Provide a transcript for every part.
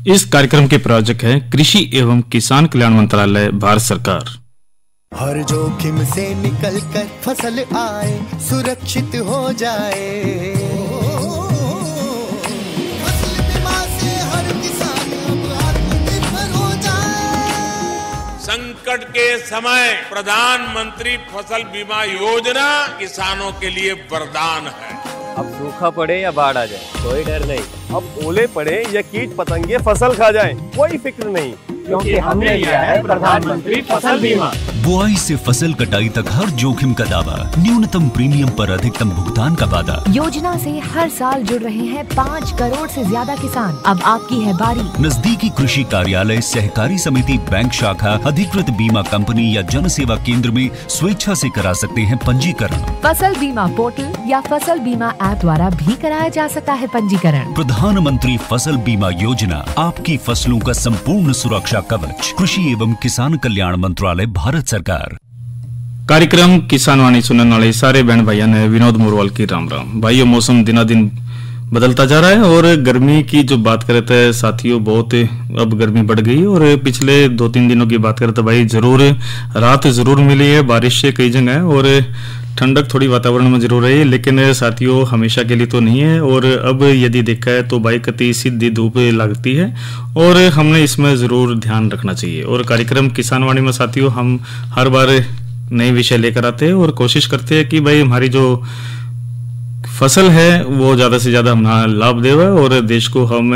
इस कार्यक्रम के प्रायोजक है कृषि एवं किसान कल्याण मंत्रालय, भारत सरकार। हर जोखिम से निकल कर फसल आए, सुरक्षित हो जाए, फसल बीमा से हर किसान अब आत्मनिर्भर हो जाए। संकट के समय प्रधानमंत्री फसल बीमा योजना किसानों के लिए वरदान है। अब सूखा पड़े या बाढ़ आ जाए कोई डर नहीं, अब ओले पड़े या कीट पतंगे फसल खा जाए कोई फिक्र नहीं, क्योंकि हमने लिया है प्रधानमंत्री फसल बीमा। बुआई से फसल कटाई तक हर जोखिम का दावा, न्यूनतम प्रीमियम पर अधिकतम भुगतान का वादा। योजना से हर साल जुड़ रहे हैं 5 करोड़ से ज्यादा किसान। अब आपकी है बारी। नजदीकी कृषि कार्यालय, सहकारी समिति, बैंक शाखा, अधिकृत बीमा कंपनी या जन सेवा केंद्र में स्वेच्छा से करा सकते हैं पंजीकरण। फसल बीमा पोर्टल या फसल बीमा ऐप द्वारा भी कराया जा सकता है पंजीकरण। प्रधानमंत्री फसल बीमा योजना, आपकी फसलों का संपूर्ण सुरक्षा कवच। कृषि एवं किसान कल्याण मंत्रालय, भारत सरकार। कार्यक्रम किसान वाणी सुनने वाले सारे बहन भाइयों ने विनोद मोरवाल की राम राम। भाइयों, मौसम दिनादिन बदलता जा रहा है और गर्मी की जो बात करे थे साथियों, बहुत अब गर्मी बढ़ गई। और पिछले 2-3 दिनों की बात करें तो भाई जरूर रात जरूर मिली है, बारिश से कई जगह, और ठंडक थोड़ी वातावरण में जरूर है, लेकिन साथियों हमेशा के लिए तो नहीं है। और अब यदि देखा है तो भाई कति सीधी धूप लगती है और हमने इसमें जरूर ध्यान रखना चाहिए। और कार्यक्रम किसान वाणी में साथियों हम हर बार नए विषय लेकर आते हैं और कोशिश करते हैं कि भाई हमारी जो फसल है वो ज़्यादा से ज़्यादा हमारा लाभ देवे और देश को हम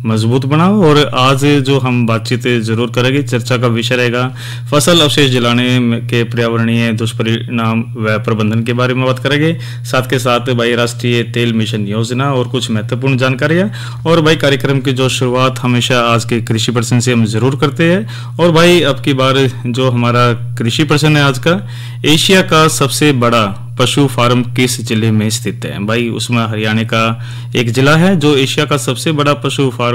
मजबूत बनाओ। और आज जो हम बातचीत जरूर करेंगे, चर्चा का विषय रहेगा फसल अवशेष जलाने के पर्यावरणीय दुष्परिणाम व प्रबंधन के बारे में बात करेंगे। साथ के साथ भाई राष्ट्रीय तेल मिशन योजना और कुछ महत्वपूर्ण जानकारियां। और भाई कार्यक्रम की जो शुरुआत हमेशा आज के कृषि प्रश्न से हम जरूर करते हैं। और भाई अब की बार जो हमारा कृषि प्रश्न है आज का, एशिया का सबसे बड़ा पशु फार्म किस जिले में स्थित है? भाई उसमें हरियाणा का एक जिला है जो एशिया का सबसे बड़ा पशु फार्म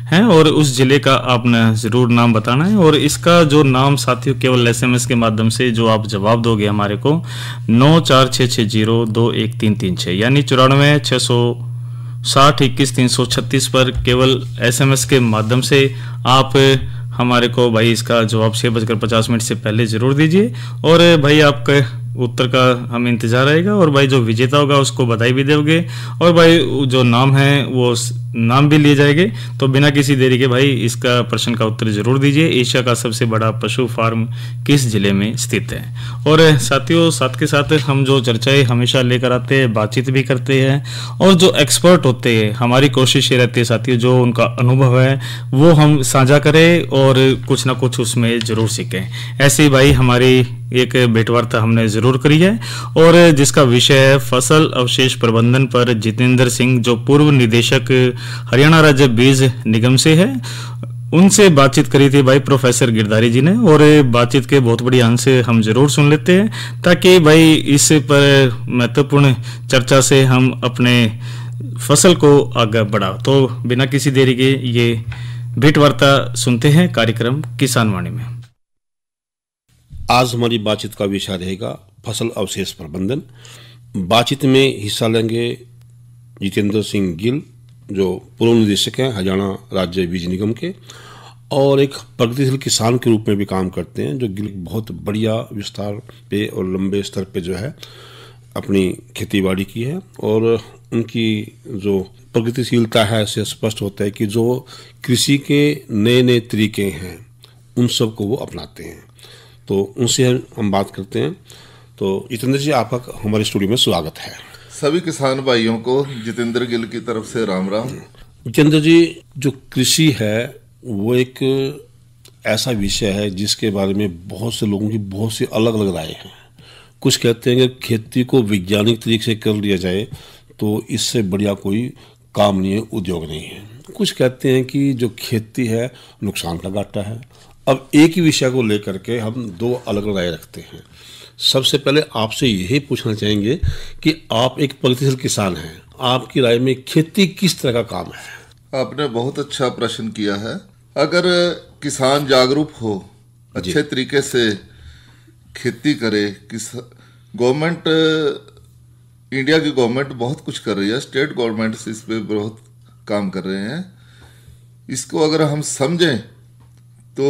है और उस जिले का आपने जरूर नाम बताना है। और इसका जो नाम साथियों केवल SMS के माध्यम से जो आप जवाब दोगे हमारे को 9466021336 यानी 9460612336 पर केवल SMS के माध्यम से आप हमारे को भाई इसका जवाब 6:50 से पहले जरूर दीजिए। और भाई आपका उत्तर का हमें इंतजार रहेगा। और भाई जो विजेता होगा उसको बधाई भी दोगे और भाई जो नाम है वो नाम भी लिए जाएंगे। तो बिना किसी देरी के भाई इसका प्रश्न का उत्तर जरूर दीजिए, एशिया का सबसे बड़ा पशु फार्म किस जिले में स्थित है? और साथियों साथ के साथ हम जो चर्चाएं हमेशा लेकर आते हैं, बातचीत भी करते हैं और जो एक्सपर्ट होते हैं हमारी कोशिश ये रहती है साथियों जो उनका अनुभव है वो हम साझा करें और कुछ ना कुछ उसमें जरूर सीखें। ऐसे ही भाई हमारी एक भेंटवार्ता हमने जरूर करी है और जिसका विषय है फसल अवशेष प्रबंधन पर जितेंद्र सिंह जो पूर्व निदेशक हरियाणा राज्य बीज निगम से है, उनसे बातचीत करी थी भाई प्रोफेसर गिरधारी जी ने। और बातचीत के बहुत बड़ी अंश हम जरूर सुन लेते हैं ताकि भाई इस पर महत्वपूर्ण चर्चा से हम अपने फसल को आगे बढ़ाओ। तो बिना किसी देरी के ये भेंटवार्ता सुनते हैं कार्यक्रम किसान वाणी में। आज हमारी बातचीत का विषय रहेगा फसल अवशेष प्रबंधन। बातचीत में हिस्सा लेंगे जितेंद्र सिंह गिल जो पूर्व निदेशक हैं हरियाणा राज्य बीज निगम के और एक प्रगतिशील किसान के रूप में भी काम करते हैं, जो गिल बहुत बढ़िया विस्तार पे और लंबे स्तर पे जो है अपनी खेतीबाड़ी की है। और उनकी जो प्रगतिशीलता है इससे स्पष्ट होता है कि जो कृषि के नए नए तरीके हैं उन सब को वो अपनाते हैं। तो उनसे हम बात करते हैं। तो जितेंद्र जी आपका हमारे स्टूडियो में स्वागत है। सभी किसान भाइयों को जितेंद्र गिल की तरफ से राम राम। जितेंद्र जी, जो कृषि है वो एक ऐसा विषय है जिसके बारे में बहुत से लोगों की बहुत सी अलग अलग राय हैं। कुछ कहते हैं कि खेती को वैज्ञानिक तरीके से कर लिया जाए तो इससे बढ़िया कोई काम नहीं है, उद्योग नहीं है। कुछ कहते हैं कि जो खेती है नुकसान का घाटा है। अब एक ही विषय को लेकर के हम दो अलग राय रखते हैं। सबसे पहले आपसे यही पूछना चाहेंगे कि आप एक प्रगतिशील किसान हैं, आपकी राय में खेती किस तरह का काम है? आपने बहुत अच्छा प्रश्न किया है। अगर किसान जागरूक हो, अच्छे तरीके से खेती करे, गवर्नमेंट इंडिया की गवर्नमेंट बहुत कुछ कर रही है, स्टेट गवर्नमेंट इस पे बहुत काम कर रहे हैं। इसको अगर हम समझें तो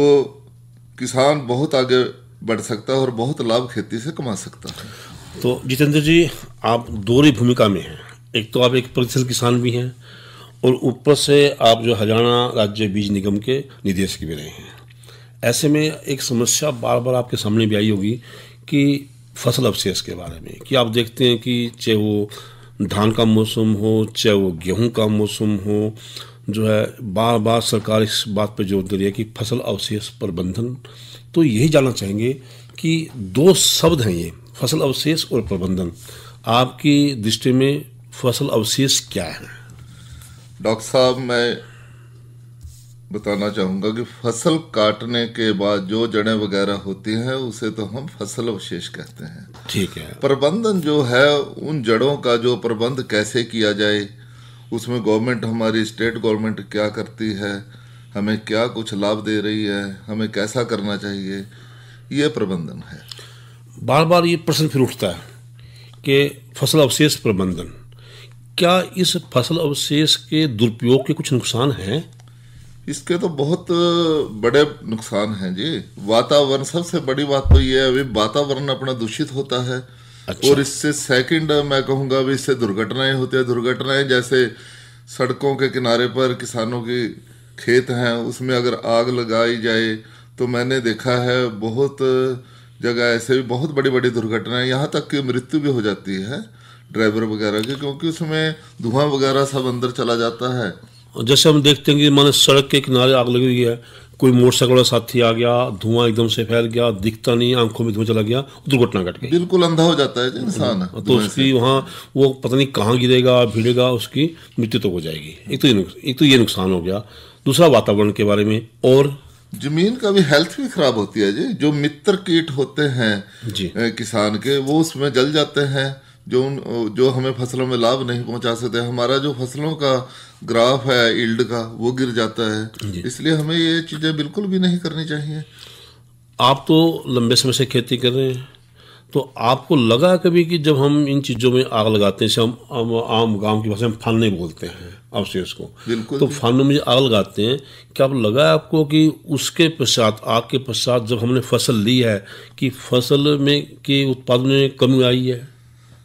किसान बहुत आगे बढ़ सकता है और बहुत लाभ खेती से कमा सकता है। तो जितेंद्र जी, आप दोहरी भूमिका में हैं। एक तो आप एक प्रगतिशील किसान भी हैं और ऊपर से आप जो हरियाणा राज्य बीज निगम के निदेशक भी रहे हैं। ऐसे में एक समस्या बार बार आपके सामने भी आई होगी कि फसल अवशेष के बारे में, कि आप देखते हैं कि चाहे वो धान का मौसम हो, चाहे वो गेहूं का मौसम हो, जो है बार बार सरकार इस बात पर जोर दे रही है कि फसल अवशेष प्रबंधन। तो यही जानना चाहेंगे कि दो शब्द हैं ये, फसल अवशेष और प्रबंधन। आपकी दृष्टि में फसल अवशेष क्या है? डॉक्टर साहब, मैं बताना चाहूँगा कि फसल काटने के बाद जो जड़ें वगैरह होती हैं उसे तो हम फसल अवशेष कहते हैं। ठीक है। प्रबंधन जो है उन जड़ों का जो प्रबंध कैसे किया जाए, उसमें गवर्नमेंट, हमारी स्टेट गवर्नमेंट क्या करती है, हमें क्या कुछ लाभ दे रही है, हमें कैसा करना चाहिए, ये प्रबंधन है। बार बार ये प्रश्न फिर उठता है कि फसल अवशेष प्रबंधन, क्या इस फसल अवशेष के दुरुपयोग के कुछ नुकसान हैं? इसके तो बहुत बड़े नुकसान हैं जी। वातावरण, सबसे बड़ी बात तो ये है, अभी वातावरण अपना दूषित होता है। अच्छा। और इससे सेकंड मैं कहूँगा भी इससे दुर्घटनाएं होती है। दुर्घटनाएं जैसे सड़कों के किनारे पर किसानों की खेत हैं, उसमें अगर आग लगाई जाए तो मैंने देखा है बहुत जगह ऐसे भी बहुत बड़ी बड़ी दुर्घटनाएं, यहाँ तक कि मृत्यु भी हो जाती है ड्राइवर वगैरह की, क्योंकि उसमें धुआं वगैरह सब अंदर चला जाता है। जैसे हम देखते हैं कि माने सड़क के किनारे आग लगी हुई है, कोई मोटरसाइकिल वाला साथी आ गया, धुआं एकदम से फैल गया, दिखता नहीं, आंखों में धुआं चला गया, दुर्घटना घट गई, बिल्कुल अंधा हो जाता है इंसान। तो उसकी वहाँ वो पता नहीं कहाँ गिरेगा, भिड़ेगा, उसकी मृत्यु तो हो जाएगी। एक तो ये नुकसान हो गया। दूसरा वातावरण के बारे में, और जमीन का भी हेल्थ भी खराब होती है जी। जो मित्र कीट होते हैं जी किसान के, वो उसमें जल जाते हैं, जो हमें फसलों में लाभ नहीं पहुंचा सकते। हमारा जो फसलों का ग्राफ है यील्ड का, वो गिर जाता है। इसलिए हमें ये चीजें बिल्कुल भी नहीं करनी चाहिए। आप तो लंबे समय से खेती कर रहे हैं, तो आपको लगा कभी कि जब हम इन चीज़ों में आग लगाते हैं, जैसे हम आम गांव की भाषा में फानने बोलते हैं अवशेष को, बिल्कुल, तो फानों में आग लगाते हैं, क्या आप लगा आपको कि उसके पश्चात, आग के पश्चात जब हमने फसल ली है, कि फसल में के उत्पादन में कमी आई है?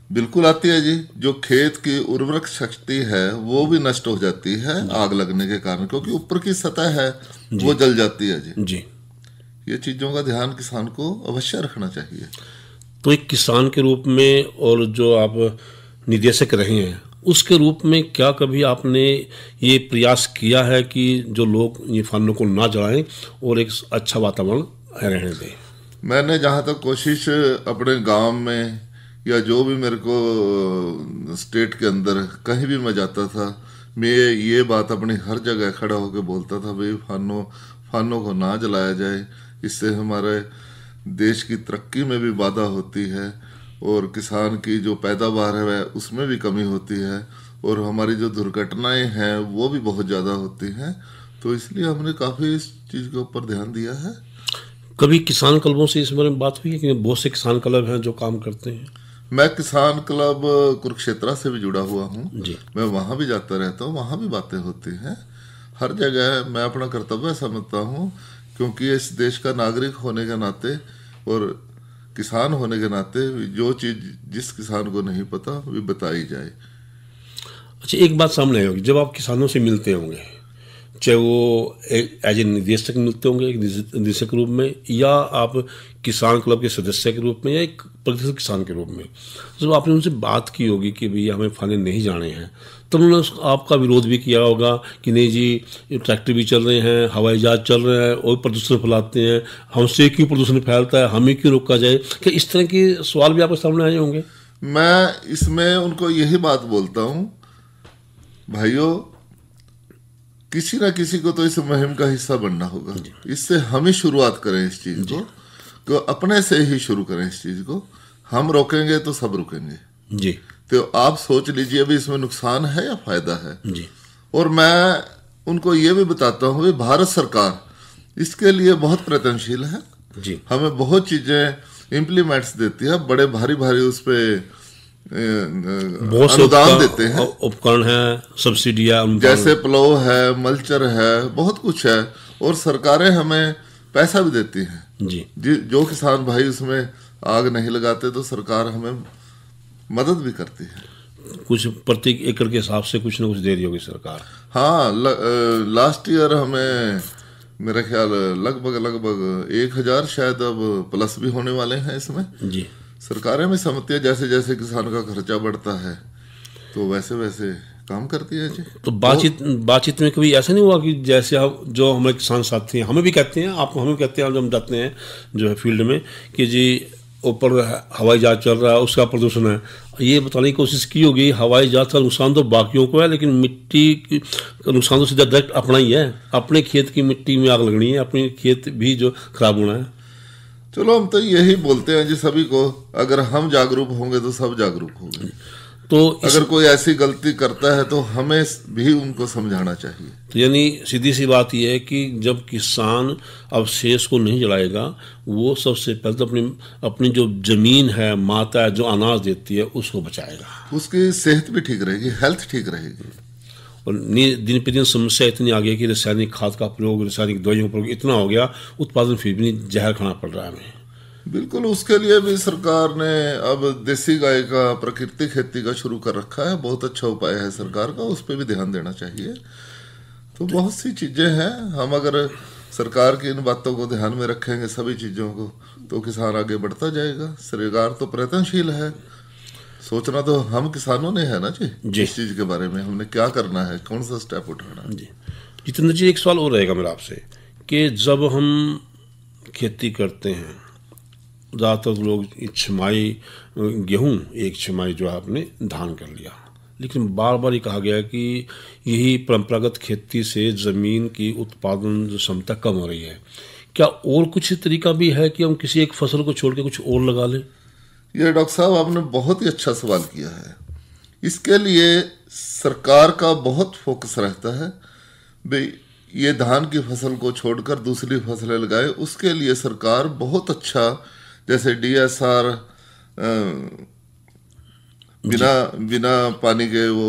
बिल्कुल आती है जी। जो खेत की उर्वरक शक्ति है वो भी नष्ट हो जाती है आग लगने के कारण, क्योंकि ऊपर की सतह है वो जल जाती है जी। ये चीज़ों का ध्यान किसान को अवश्य रखना चाहिए। तो एक किसान के रूप में और जो आप निदेशक रहे हैं उसके रूप में, क्या कभी आपने ये प्रयास किया है कि जो लोग ये फानों को ना जलाएं और एक अच्छा वातावरण रहने दें? मैंने जहाँ तक कोशिश अपने गांव में या जो भी मेरे को स्टेट के अंदर कहीं भी मैं जाता था, मैं ये बात अपनी हर जगह खड़ा होकर बोलता था, भाई फानों को ना जलाया जाए। इससे हमारे देश की तरक्की में भी बाधा होती है और किसान की जो पैदावार है उसमें भी कमी होती है, और हमारी जो दुर्घटनाएं हैं वो भी बहुत ज़्यादा होती हैं। तो इसलिए हमने काफ़ी इस चीज़ के ऊपर ध्यान दिया है। कभी किसान क्लबों से इस बारे में बात हुई है कि बहुत से किसान क्लब हैं जो काम करते हैं? मैं किसान क्लब कुरुक्षेत्र से भी जुड़ा हुआ हूँ जी। मैं वहाँ भी जाता रहता हूँ, वहाँ भी बातें होती हैं। हर जगह मैं अपना कर्तव्य समझता हूँ, क्योंकि इस देश का नागरिक होने के नाते और किसान होने के नाते जो चीज़ जिस किसान को नहीं पता वो बताई जाए। अच्छा, एक बात सामने आई होगी, जब आप किसानों से मिलते होंगे, चाहे वो एज ए निदेशक मिलते होंगे, एक निदेशक के रूप में, या आप किसान क्लब के सदस्य के रूप में, या एक प्रगतिशील किसान के रूप में, जब आपने उनसे बात की होगी कि भैया हमें फाने नहीं जाने हैं, तो उन्होंने आपका विरोध भी किया होगा कि नहीं जी, ट्रैक्टर भी चल रहे हैं, हवाई जहाज चल रहे हैं और प्रदूषण फैलाते हैं, हमसे क्यों प्रदूषण फैलता है, हमें क्यों रोका जाए? क्या इस तरह के सवाल भी आपके सामने आए होंगे? मैं इसमें उनको यही बात बोलता हूँ, भाइयों किसी ना किसी को तो इस मुहिम का हिस्सा बनना होगा। इससे हम ही शुरुआत करें इस चीज़ को अपने से ही शुरू करें इस चीज़ को। हम रोकेंगे तो सब रुकेंगे जी। तो आप सोच लीजिए अभी इसमें नुकसान है या फायदा है जी। और मैं उनको ये भी बताता हूँ, भारत सरकार इसके लिए बहुत प्रयत्नशील है जी। हमें बहुत चीज़ें इम्प्लीमेंट्स देती है, बड़े भारी भारी उस पर अनुदान देते हैं, उपकरण है, सब्सिडियां, जैसे प्लो है, मल्चर है, बहुत कुछ है, और सरकारें हमें पैसा भी देती हैं जी। जो किसान भाई उसमें आग नहीं लगाते तो सरकार हमें मदद भी करती है। कुछ प्रति एकड़ के हिसाब से कुछ ना कुछ दे रही होगी सरकार। हाँ, लास्ट ईयर हमें मेरा ख्याल लगभग 1000 शायद अब प्लस भी होने वाले हैं इसमें जी। सरकारें में समझती है जैसे जैसे किसान का खर्चा बढ़ता है तो वैसे वैसे काम करती है जी। तो बातचीत में कभी ऐसा नहीं हुआ कि जैसे आप जो हमारे किसान साथी हैं, हमें भी कहते हैं, आप हमें कहते हैं, जब हम जाते हैं जो है फील्ड में कि जी ऊपर हवाई जहाज चल रहा है, उसका प्रदूषण है, ये बताने की कोशिश की होगी हवाई जहाज का नुकसान तो बाकियों को है, लेकिन मिट्टी का नुकसान तो सीधा डायरेक्ट अपना ही है। अपने खेत की मिट्टी में आग लगनी है, अपने खेत भी जो खराब होना है। चलो हम तो यही बोलते हैं जी सभी को, अगर हम जागरूक होंगे तो सब जागरूक होंगे। तो अगर कोई ऐसी गलती करता है तो हमें भी उनको समझाना चाहिए। तो यानी सीधी सी बात यह है कि जब किसान अवशेष को नहीं जलाएगा, वो सबसे पहले तो अपनी जो जमीन है, माता है जो अनाज देती है, उसको बचाएगा, उसकी सेहत भी ठीक रहेगी, हेल्थ ठीक रहेगी। और दिन पे दिन समस्या इतनी आ गई कि रासायनिक खाद का प्रयोग, रासायनिक दवाइयों का प्रयोग इतना हो गया, उत्पादन फिर भी जहर खाना पड़ रहा है हमें। बिल्कुल, उसके लिए भी सरकार ने अब देसी गाय का प्राकृतिक खेती का शुरू कर रखा है। बहुत अच्छा उपाय है सरकार का, उस पर भी ध्यान देना चाहिए। तो बहुत सी चीजें हैं, हम अगर सरकार की इन बातों को ध्यान में रखेंगे सभी चीजों को, तो किसान आगे बढ़ता जाएगा। सरकार तो प्रयत्नशील है, सोचना तो हम किसानों ने है ना जी इस चीज के बारे में, हमने क्या करना है, कौन सा स्टेप उठाना है। जी जितेंद्र जी, एक सवाल और रहेगा मेरा आपसे कि जब हम खेती करते हैं, ज़्यादातर लोग छमाई गेहूँ, एक छमाई जो है आपने धान कर लिया, लेकिन बार बार ये कहा गया है कि यही परंपरागत खेती से ज़मीन की उत्पादन क्षमता कम हो रही है। क्या और कुछ तरीका भी है कि हम किसी एक फसल को छोड़ के कुछ और लगा लें? ये डॉक्टर साहब आपने बहुत ही अच्छा सवाल किया है। इसके लिए सरकार का बहुत फोकस रहता है, भाई ये धान की फसल को छोड़कर दूसरी फसलें लगाए। उसके लिए सरकार बहुत अच्छा, जैसे DSR बिना पानी के वो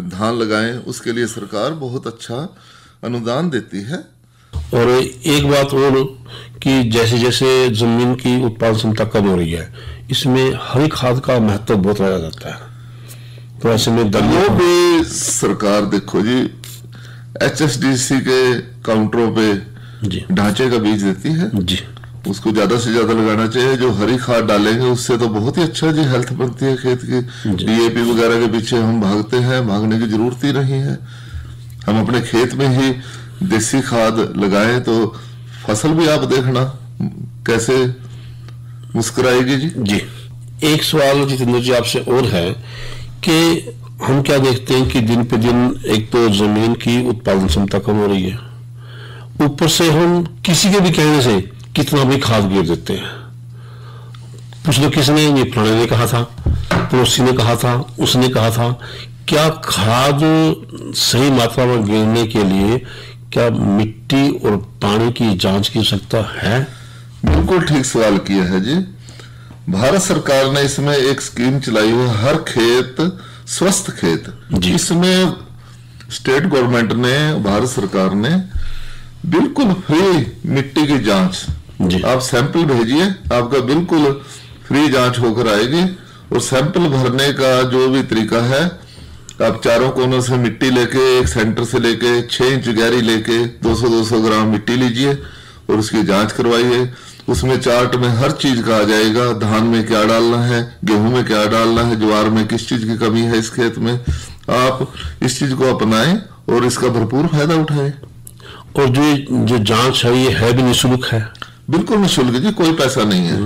धान लगाएं, उसके लिए सरकार बहुत अच्छा अनुदान देती है। और एक बात और कि जैसे जैसे जमीन की उत्पादन क्षमता कम हो रही है, इसमें हरी खाद का महत्व बहुत रह जाता है। तो ऐसे में वो भी सरकार देखो जी, HSDC के काउंटरों पे ढांचे का बीज देती है जी, उसको ज्यादा से ज्यादा लगाना चाहिए। जो हरी खाद डालेंगे उससे तो बहुत ही अच्छा जी हेल्थ बनती है खेत की। DAP वगैरह के पीछे हम भागते हैं, भागने की जरूरत ही नहीं है। हम अपने खेत में ही देसी खाद लगाएं तो फसल भी आप देखना कैसे मुस्कुराएगी जी। एक सवाल जितेंद्र जी आपसे और है कि हम क्या देखते हैं कि दिन पे दिन एक तो जमीन की उत्पादन क्षमता कम हो रही है, ऊपर से हम किसी के भी कहने से कितना भी खाद गिर देते हैं। पूछ लो किसने, ये फलाने ने कहा था, पड़ोसी ने कहा था, उसने कहा था। क्या खाद सही मात्रा में गिरने के लिए क्या मिट्टी और पानी की जांच की आवश्यकता है? बिल्कुल ठीक सवाल किया है जी। भारत सरकार ने इसमें एक स्कीम चलाई है, हर खेत स्वस्थ खेत। इसमें स्टेट गवर्नमेंट ने, भारत सरकार ने बिल्कुल फ्री मिट्टी की जांच, आप सैंपल भेजिए, आपका बिल्कुल फ्री जांच होकर आएगी। और सैंपल भरने का जो भी तरीका है, आप चारों कोनों से मिट्टी लेके, एक सेंटर से लेके 6 इंच गहरी लेके 200-200 ग्राम मिट्टी लीजिए और उसकी जांच करवाइए। उसमें चार्ट में हर चीज का आ जाएगा, धान में क्या डालना है, गेहूं में क्या डालना है, ज्वार में किस चीज की कमी है इस खेत में। आप इस चीज को अपनाएं और इसका भरपूर फायदा उठाएं। और जो जांच है ये है भी निःशुल्क है? बिल्कुल निःशुल्क जी, कोई पैसा नहीं है।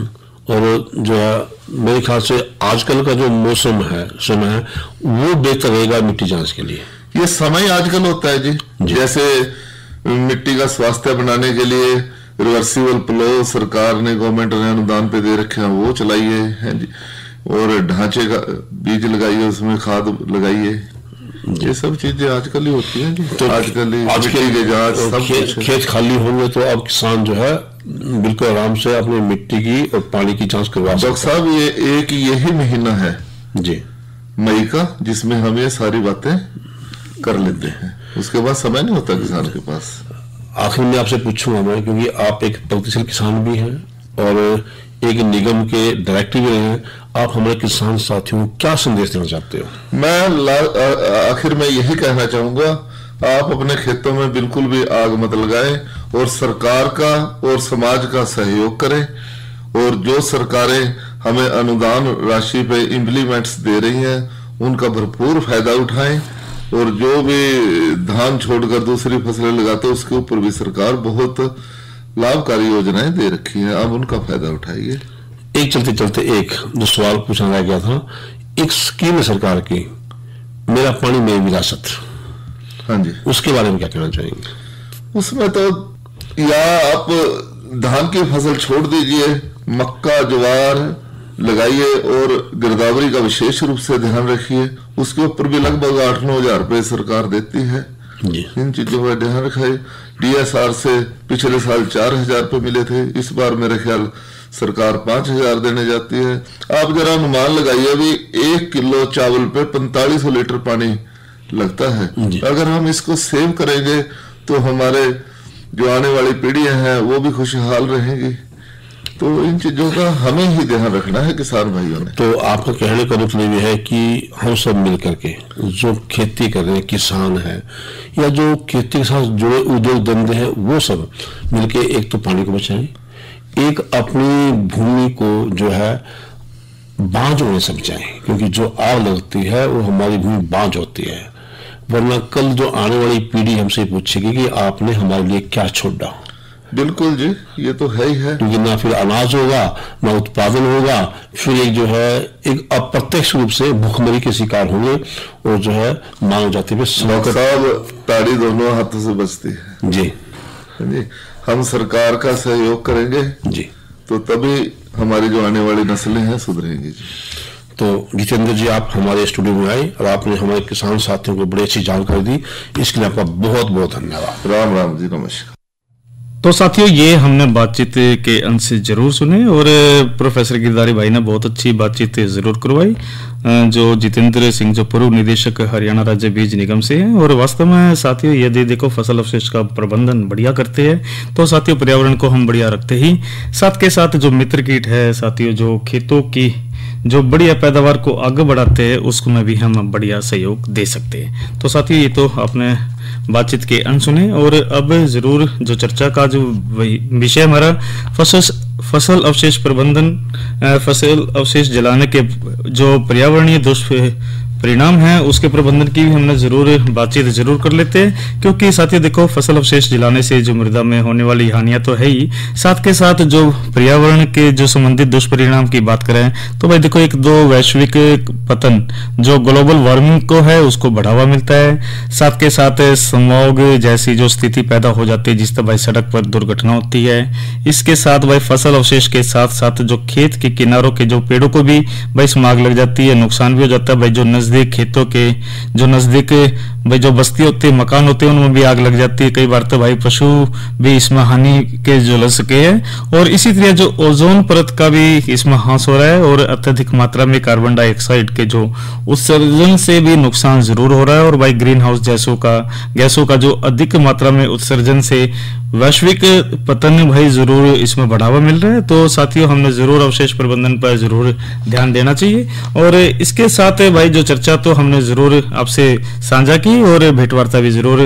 और जो है मेरे ख्याल से आजकल का जो मौसम है, समय है, वो बेहतर रहेगा मिट्टी जांच के लिए। ये समय आजकल होता है जी। जैसे मिट्टी का स्वास्थ्य बनाने के लिए रिवर्सिबल प्लो सरकार ने, गवर्नमेंट ने अनुदान पे दे रखे हैं, वो चलाइए है जी। और ढांचे का बीज लगाइए, उसमें खाद लगाइए। ये सब चीजें आजकल ही होती हैं जी। तो आजकल के जांच सब खेत खाली होंगे तो अब किसान जो है बिल्कुल आराम से अपनी मिट्टी की और पानी की जांच करवा सकते हैं। डॉक्टर साहब, ये एक यही महीना है जी, मई का, जिसमें हम ये सारी बातें कर लेते हैं। उसके बाद समय नहीं होता किसान के पास। आखिर में आपसे पूछूंगा मैं, क्योंकि आप एक प्रगतिशील किसान भी हैं और एक निगम के डायरेक्टर भी रहे हैं, आप हमारे किसान साथियों को क्या संदेश देना चाहते हो? मैं आखिर में यही कहना चाहूंगा, आप अपने खेतों में बिल्कुल भी आग मत लगाएं और सरकार का और समाज का सहयोग करें, और जो सरकारें हमें अनुदान राशि पे इम्प्लीमेंट्स दे रही हैं उनका भरपूर फायदा उठाएं, और जो भी धान छोड़कर दूसरी फसलें लगाते हैं उसके ऊपर भी सरकार बहुत लाभकारी योजनाएं दे रखी हैं, आप उनका फायदा उठाइए। एक चलते चलते एक जो सवाल पूछना रह गया था, एक स्कीम है सरकार की, मेरा पानी मेरी विरासत, हाँ जी, उसके बारे में क्या कहना चाहेंगे? उसमें तो या आप धान की फसल छोड़ दीजिए, मक्का ज्वार लगाइए और गिरदावरी का विशेष रूप से ध्यान रखिए, उसके ऊपर भी लगभग 8-9 हजार रुपए सरकार देती है जी। इन चीजों का ध्यान रखाए। DSR से पिछले साल 4,000 रुपए मिले थे, इस बार मेरे ख्याल सरकार 5,000 देने जाती है। आप जरा अनुमान लगाइए, अभी 1 किलो चावल पे 4500 लीटर पानी लगता है। अगर हम इसको सेव करेंगे तो हमारे जो आने वाली पीढ़ियां हैं वो भी खुशहाल रहेंगी। तो इन चीजों का हमें ही ध्यान रखना है किसान भाइयों ने। तो आपका कहने का मतलब यह है कि हम सब मिलकर के जो खेती कर रहे हैं, किसान है या जो खेती के साथ जुड़े उद्योग धंधे हैं, वो सब मिलके एक तो पानी को बचाएं, एक अपनी भूमि को जो है बांझ होने से बचाएं, क्योंकि जो आग लगती है वो हमारी भूमि बांझ होती है, वरना कल जो आने वाली पीढ़ी हमसे पूछेगी कि आपने हमारे लिए क्या छोड़ा। बिल्कुल जी, ये तो है ही है, क्योंकि ना फिर अनाज होगा ना उत्पादन होगा, फिर एक जो है एक अप्रत्यक्ष रूप से भूखमरी के शिकार होंगे और जो है मानव जाति पे सब ताड़ी दोनों हाथों से बचती है जी। जी, हम सरकार का सहयोग करेंगे जी तो तभी हमारी जो आने वाली नस्लें हैं सुधरेंगी जी। तो जितेंद्र जी, आप हमारे स्टूडियो में आए और आपने हमारे किसान साथियों को बड़ी अच्छी जानकारी दी, इसके लिए आपका बहुत बहुत धन्यवाद। राम राम जी, नमस्कार। तो साथियों, ये हमने बातचीत के अंश से जरूर सुने और प्रोफेसर गिरधारी भाई ने बहुत अच्छी बातचीत जरूर करवाई, जो जितेंद्र सिंह जो पूर्व निदेशक हरियाणा राज्य बीज निगम से हैं। और वास्तव में साथियों, यदि देखो फसल अवशेष का प्रबंधन बढ़िया करते हैं तो साथियों पर्यावरण को हम बढ़िया रखते ही साथ के साथ जो मित्र कीट है साथियों, जो खेतों की जो बढ़िया पैदावार को आगे बढ़ाते हैं उसको में भी हम बढ़िया सहयोग दे सकते हैं। तो साथियों, ये तो आपने बातचीत के अंश सुने और अब जरूर जो चर्चा का जो विषय हमारा फसल अवशेष प्रबंधन, फसल अवशेष जलाने के जो पर्यावरणीय दुष्परिणाम है उसके प्रबंधन की भी हमने जरूर बातचीत जरूर कर लेते हैं। क्योंकि साथियों देखो, फसल अवशेष जलाने से जो मृदा में होने वाली हानियां तो है ही, साथ के साथ जो पर्यावरण के जो संबंधित दुष्परिणाम की बात करें तो भाई देखो, एक दो वैश्विक पतन जो ग्लोबल वार्मिंग को है उसको बढ़ावा मिलता है, साथ के साथ स्मॉग जैसी जो स्थिति पैदा हो जाती है जिससे भाई सड़क पर दुर्घटना होती है। इसके साथ भाई फसल अवशेष के साथ साथ जो खेत के किनारों के जो पेड़ों को भी भाई स्मॉग लग जाती है, नुकसान भी हो जाता है। भाई जो नजदीक खेतों के जो नजदीक भाई जो बस्ती होती है, मकान होते हैं, उनमें भी आग लग जाती है। कई बार तो भाई पशु भी इसमें हानि के झुलस सके हैं। और इसी तरह जो ओजोन परत का भी इसमें ह्रास हो रहा है और अत्यधिक मात्रा में कार्बन डाइऑक्साइड के जो उत्सर्जन से भी नुकसान जरूर हो रहा है। और भाई ग्रीन हाउस गैसों का जो अधिक मात्रा में उत्सर्जन से वैश्विक पतन भाई जरूर इसमें बढ़ावा मिल रहा है। तो साथियों, हमने जरूर अवशेष प्रबंधन पर जरूर ध्यान देना चाहिए। और इसके साथ भाई जो चर्चा तो हमने जरूर आपसे साझा की और भेंटवार्ता भी जरूर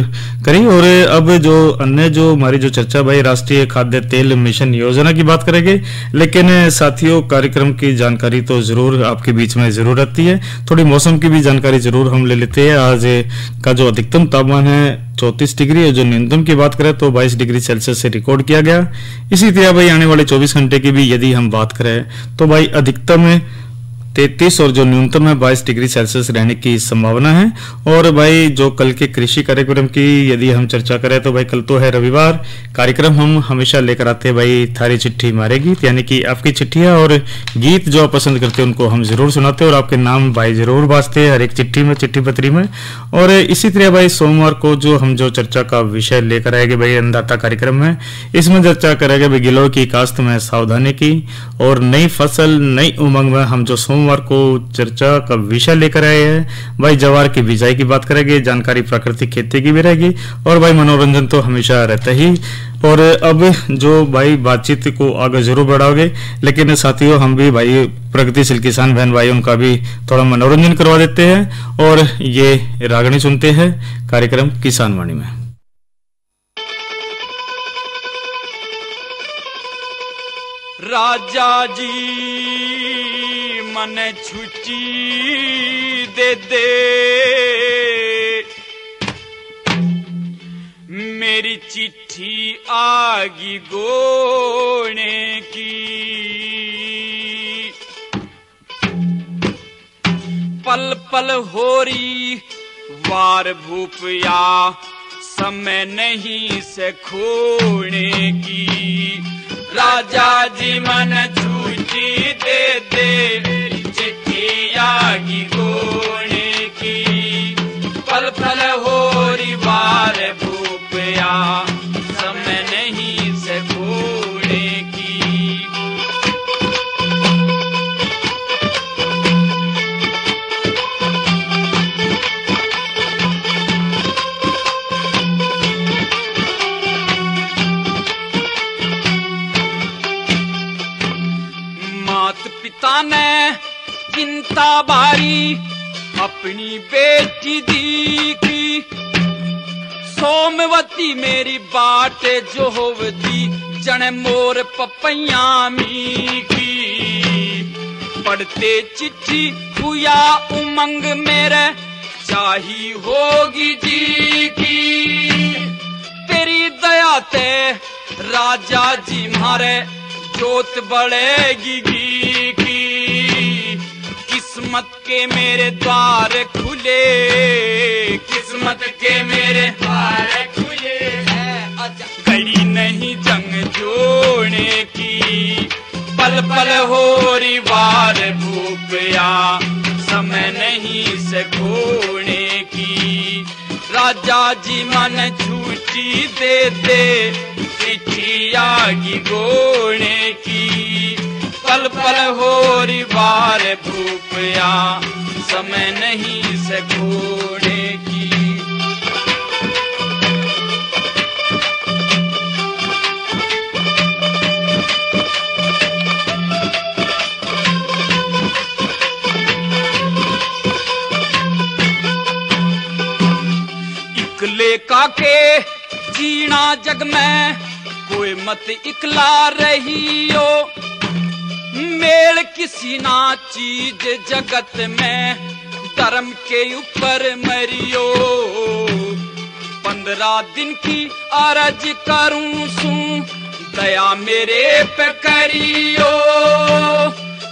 करी। और अब जो अन्य जो हमारी जो चर्चा भाई राष्ट्रीय खाद्य तेल मिशन योजना की बात करेंगे, लेकिन साथियों कार्यक्रम की जानकारी तो जरूर आपके बीच में जरूर रहती है। थोड़ी मौसम की भी जानकारी जरूर हम ले लेते हैं। आज का जो अधिकतम तापमान है 34 डिग्री और जो न्यूनतम की बात करें तो 22 डिग्री सेल्सियस से रिकॉर्ड किया गया। इसी तरह भाई आने वाले 24 घंटे की भी यदि हम बात करें तो भाई अधिकतम 33 और जो न्यूनतम है 22 डिग्री सेल्सियस रहने की संभावना है। और भाई जो कल के कृषि कार्यक्रम की यदि हम चर्चा करें तो भाई कल तो है रविवार, कार्यक्रम हम हमेशा लेकर आते हैं भाई थारी चिट्ठी मारे गीत, यानी कि आपकी चिट्ठियां और गीत जो आप पसंद करते हैं उनको हम जरूर सुनाते हैं और आपके नाम भाई जरूर बाजते हैं हर एक चिट्ठी में, चिट्ठी पत्री में। और इसी तरह भाई सोमवार को जो हम जो चर्चा का विषय लेकर आएंगे भाई अन्नदाता कार्यक्रम में, इसमें चर्चा करेंगे भाई गिलोय की काश्त में सावधानी की और नई फसल नई उमंग में हम जो सोमवार को चर्चा का विषय लेकर आए हैं। भाई जवार की बिजाई की बात करेंगे, जानकारी प्राकृतिक खेती की भी रहेगी और भाई मनोरंजन तो हमेशा रहता ही। और अब जो भाई बातचीत को आगे जरूर बढ़ाओगे, लेकिन साथियों हम भी भाई प्रगतिशील किसान बहन भाई उनका भी थोड़ा मनोरंजन करवा देते हैं और ये रागनी सुनते हैं कार्यक्रम किसान वाणी में। राजा जी मन छुट्टी दे दे, मेरी चिट्ठी आगी गोने की, पल पल होरी वार भूपया, समय नहीं से खोने की। राजा जी मन छुट्टी दे दे, चिट्ठी आगी गोने की, पल पल होरी वार भूपया, समय नहीं से खोने की। पिता ने चिंता बारी अपनी बेटी दी की, सोमवती मेरी बाट जो होवती, जन मोर पपैया मी की। पढ़ते चिट्ठी हुआ उमंग मेरे, चाही होगी जी की। तेरी दया ते राजा जी मारे, जोत बढ़ेगी की। किस्मत के मेरे द्वार खुले, किस्मत के मेरे द्वार खुले हैं, कड़ी नहीं जंग जोड़ने की। पल पल होरी वार भूपया, समय नहीं से खोने की। राजा जी मन छुट्टी दे दे, चिट्ठी आगी गोने की। पल पल होरी वार भूपया, समय नहीं से खोने की। इकले काके जीना जग में, कोई मत इकला रहियो। मेल किसी ना चीज जगत में, धर्म के ऊपर मरियो। 15 दिन की अर्ज करूं सू, दया मेरे पे करियो।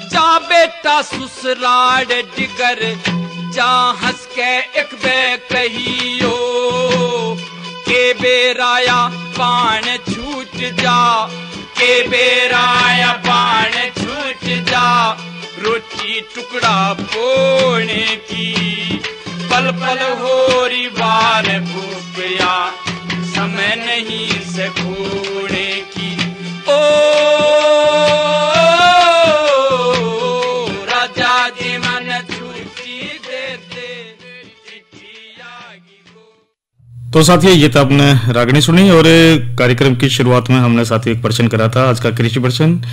जा बेटा ससुराल डिगर, जा हंस के एक बे कहियो। के बेराया पान छूट जा, के बेराया पान छूट जा, रोटी टुकड़ा पोने की। पल पल होरी वार भूपया, समय नहीं से खोने की। ओ राजा जी मन छुट्टी दे दे, चिट्ठी आगी गो। तो साथियों ये तो आपने रागनी सुनी और कार्यक्रम की शुरुआत में हमने साथियों एक प्रश्न करा था। आज का कृषि प्रश्न,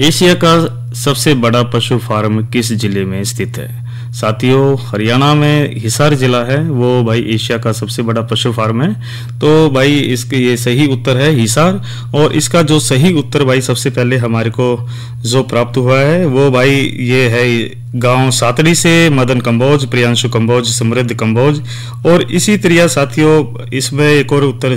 एशिया का सबसे बड़ा पशु फार्म किस जिले में स्थित है? साथियों हरियाणा में हिसार जिला है वो भाई एशिया का सबसे बड़ा पशु फार्म है। तो भाई इसके ये सही उत्तर है हिसार। और इसका जो सही उत्तर भाई सबसे पहले हमारे को जो प्राप्त हुआ है वो भाई ये है गांव सातड़ी से मदन कंबोज, प्रियांशु कंबोज, समृद्ध कंबोज। और इसी तरह साथियों इसमें एक और उत्तर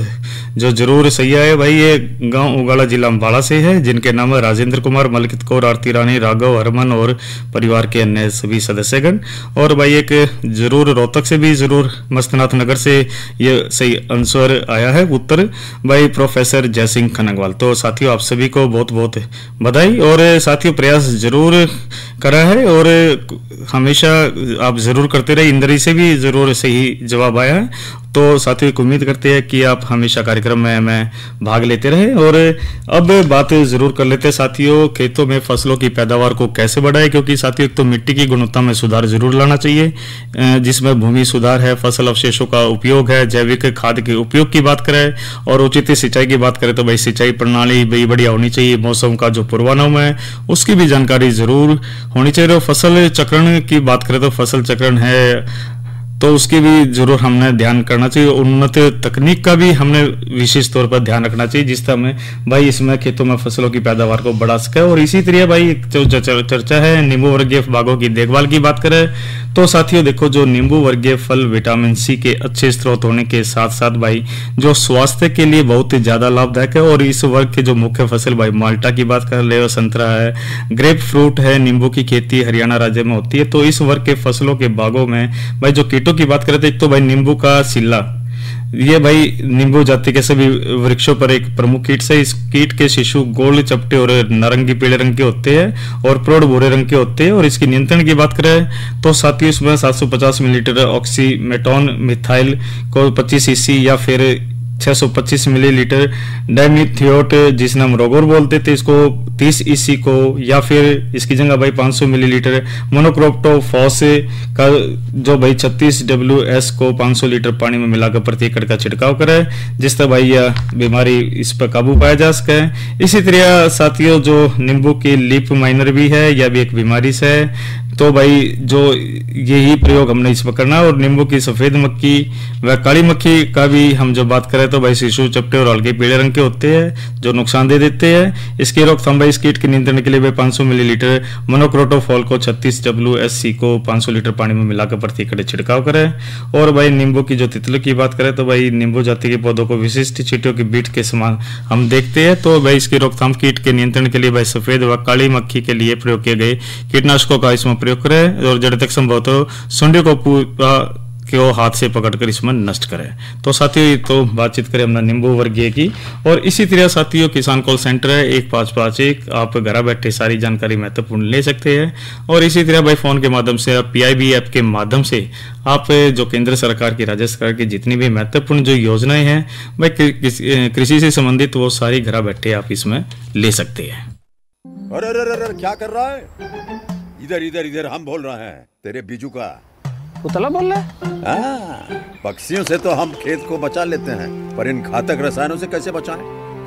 जो जरूर सही है भाई, ये गांव उगाड़ा जिला अम्बाला से है, जिनके नाम है राजेंद्र कुमार, मलकित कौर, आरती रानी, राघव, हरमन और परिवार के अन्य सभी सदस्यगण। और भाई एक जरूर रोहतक से भी जरूर मस्तनाथ नगर से ये सही आंसर आया है उत्तर भाई प्रोफेसर जयसिंह खनगवाल। तो साथियों आप सभी को बहुत बहुत बधाई। और साथियों प्रयास जरूर करा है और हमेशा आप जरूर करते रहे। इंद्री से भी जरूर सही जवाब आया है। तो साथियों एक उम्मीद करते हैं कि आप हमेशा कार्यक्रम में हमें भाग लेते रहे। और अब बात जरूर कर लेते हैं साथियों, खेतों में फसलों की पैदावार को कैसे बढ़ाए, क्योंकि साथियों एक तो मिट्टी की गुणवत्ता में सुधार जरूर लाना चाहिए, जिसमें भूमि सुधार है, फसल अवशेषों का उपयोग है, जैविक खाद के उपयोग की बात करें और उचित सिंचाई की बात करें तो भाई सिंचाई प्रणाली भी बढ़िया होनी चाहिए, मौसम का जो पूर्वानुमान है उसकी भी जानकारी जरूर होनी चाहिए। और फसल चक्रण की बात करें तो फसल चक्रण है तो उसकी भी जरूर हमने ध्यान करना चाहिए। उन्नत तकनीक का भी हमने विशेष तौर पर ध्यान रखना चाहिए, जिस तरह में भाई इसमें खेतों में फसलों की पैदावार को बढ़ा सके। और इसी तरह भाई जो चर्चा है नींबू वर्गीय बागों की देखभाल की बात करें तो साथियों देखो, जो नींबू वर्गीय फल विटामिन सी के अच्छे स्रोत होने के साथ साथ भाई जो स्वास्थ्य के लिए बहुत ही ज्यादा लाभदायक है। और इस वर्ग के जो मुख्य फसल भाई माल्टा की बात कर ले, संतरा है, ग्रेप फ्रूट है, नींबू की खेती हरियाणा राज्य में होती है। तो इस वर्ग के फसलों के बागों में भाई जो कीटों की बात करें तो एक तो भाई नींबू का सिल्ला, ये भाई नींबू जाति के सभी वृक्षों पर एक प्रमुख कीट है। इस कीट के शिशु गोल चपटे और नारंगी पीले रंग के होते हैं और प्रौढ़ भूरे रंग के होते हैं। और इसकी नियंत्रण की बात करें तो साथियों इसमें 750 मिलीलीटर ऑक्सीमेटोन मिथाइल को 25 सीसी या फिर 625 मिलीलीटर डाइमिथियोट जिसे हम रोगोर बोलते थे इसको 30 ईसी को, या फिर इसकी जगह भाई 500 मिलीलीटर मोनोक्रोप्टोफॉस का जो भाई 36 WS को 500 लीटर पानी में मिलाकर प्रति एकड़ का छिड़काव करे, जिस तरह भाई यह बीमारी इस पर काबू पाया जा सके। इसी तरह साथियों जो नींबू की लीफ माइनर भी है, यह भी एक बीमारी से है, तो भाई जो यही प्रयोग हमने इस पर करना है। और नींबू की सफेद मक्खी व काली मक्खी का भी हम जो बात करें तो भाई शिशु चपटे और हल्के पीले रंग के होते हैं जो नुकसान दे देते हैं। इसकी रोकथाम भाई इस कीट के नियंत्रण के लिए भाई 500 मिलीलीटर मोनोक्रोटोफॉल को 36 WSC को 500 लीटर पानी में मिलाकर प्रति एकड़ छिड़काव करें। और भाई नींबू की जो तितली की बात करें तो भाई नींबू जाति के पौधों को विशिष्ट चींटियों की बीट के समान हम देखते हैं। तो भाई इसकी रोकथाम कीट के नियंत्रण के लिए भाई सफेद व काली मक्खी के लिए प्रयोग किए गए कीटनाशकों का इसमें प्रयोग करें और जड़ तक संभव तो सुंडी को हाथ से पकड़कर इसमें नष्ट करें। तो साथियों तो बातचीत करें हमने नींबू वर्गीय की। और इसी तरह साथियों किसान कॉल सेंटर है 1551, आप घर बैठे सारी जानकारी महत्वपूर्ण ले सकते हैं। और इसी तरह भाई फोन के माध्यम से आप PIB ऐप के माध्यम से आप जो केंद्र सरकार की राज्य सरकार की जितनी भी महत्वपूर्ण जो योजनाएं हैं भाई कृषि से संबंधित वो सारी घर बैठे आप इसमें ले सकते हैं। अरे क्या कर रहा है? इधर इधर इधर हम बोल रहे हैं तेरे बीजू का उतला बोल रहा है। पक्षियों से तो हम खेत को बचा लेते हैं, पर इन घातक रसायनों से कैसे बचाएं?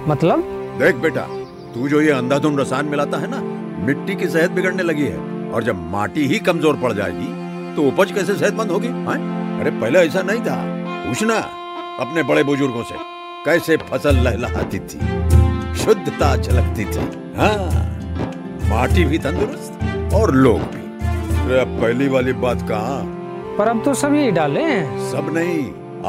मतलब? देख बेटा, तू जो ये अंधाधुंध रसायन मिलाता है ना, मिट्टी की सेहत बिगड़ने लगी है। और जब माटी ही कमजोर पड़ जाएगी तो उपज कैसे सेहतमंद होगी? अरे पहले ऐसा नहीं था, पूछना अपने बड़े बुजुर्गों से कैसे फसल लहलहाती थी, शुद्धता झलकती थी। हाँ, माटी भी तंदुरुस्त और लोग भी। पहली वाली बात कहाँ, पर अब तो सब यही डाले हैं। सब नहीं,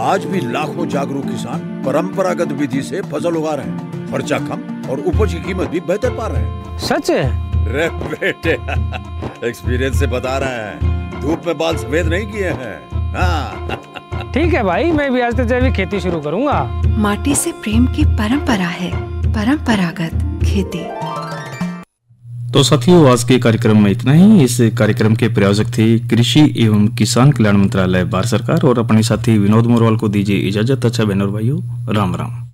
आज भी लाखों जागरूक किसान परंपरागत विधि से फसल उगा रहे हैं, खर्चा कम और उपज की कीमत भी बेहतर पा रहे हैं। सच है? रे बेटे एक्सपीरियंस से बता रहे हैं, धूप में बाल सफेद नहीं किए हैं। हाँ। ठीक है भाई, मैं भी आज से जैविक खेती शुरू करूंगा। माटी से प्रेम की परंपरा है परंपरागत खेती। तो साथियों आज के कार्यक्रम में इतना ही। इस कार्यक्रम के प्रायोजक थे कृषि एवं किसान कल्याण मंत्रालय भारत सरकार। और अपने साथी विनोद मोरवाल को दीजिए इजाजत। अच्छा बहनों और भाइयों, राम राम।